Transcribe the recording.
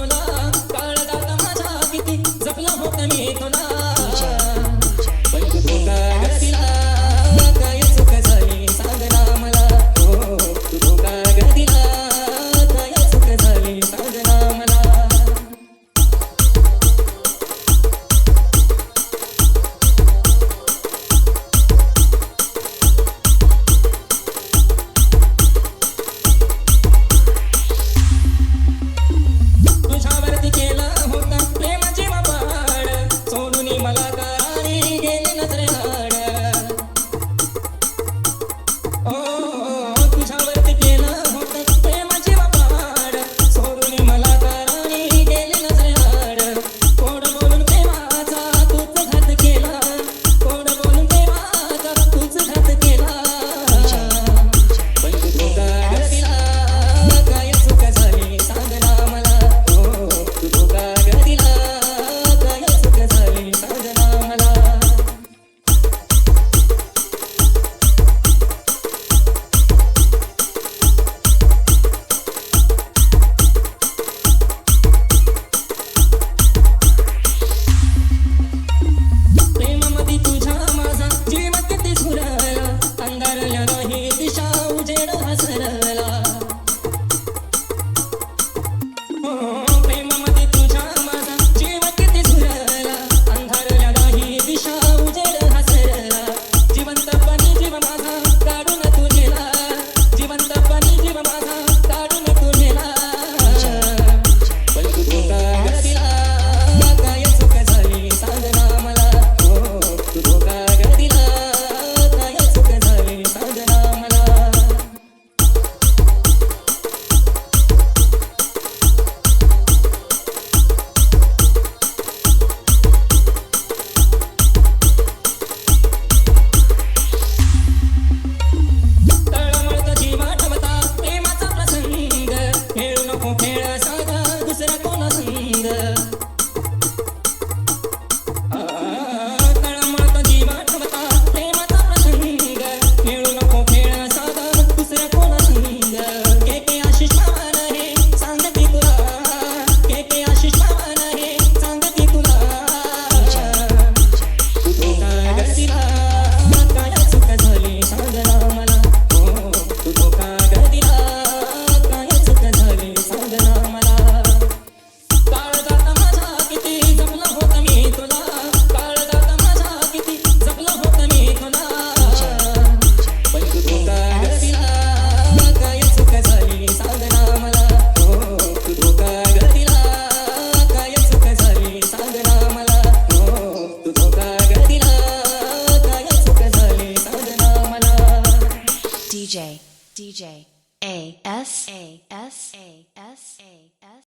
तुला काळजात माझ्या किती जपलं होतं मी तुला पण तू धोका ग दिला काय चूक झाली सांग ना मला हो तू धोका ग दिला काय चूक झाली सांग ना मला तुझ्यावरती केला होता प्रेमाची वापाड सोडून मला गाडी गेली नजरेआड तुझ्यावरती केला होता प्रेमाची वापाड सोडून मला गाडी गेली नजरेआड कोड बोलून प्रेमाचा तूच घात केला कोड बोलून प्रेमाचा तूच घात केला पण तू धोका ग दिला काय चूक झाली सांग ना मला तू धोका ग दिला काय चूक झाली सांग ना मला प्रेमामध्ये तुझ्या माझा जीव किती झुरला अंधारल्या नाही दिशा उजेड हसरला प्रेमामध्ये तुझ्या माझा जीव किती झुरला अंधारल्या नाही दिशा उजेड हसरला जिवंतपणी जीव माझा काढून तू नेला जिवंतपणी जीव माझा काढून तू नेला पण तू धोका ग दिला काय चूक झाली सांग ना मला तू धोका ग दिला काय चूक झाली सांग ना मला तळमळत जीवा ठेवता प्रेमाचा प्रसंग खेळू नको खेळ साधा दुसरा कोणा संग तळमळत जीवा ठेवता प्रेमाचा प्रसंग खेळू नको खेळ साधा दुसरा कोणा संग के आशिष पावन हे सांगते तुला के आशिष पावन हे सांगते तुला तू धोका ग दिला काय चूक झाली सांग ना मला तू धोका ग दिला काय चूक झाली सांग ना मला काळजात माझ्या किती जपलं होतं मी तुला काळजात माझ्या किती जपलं होतं मी तुला पण तू धोका ग दिला काय चूक झाली सांग ना मला तू धोका ग दिला काय चूक झाली सांग ना मला तू धोका ग दिला काय चूक झाली सांग ना मला DJ A S A S A S A S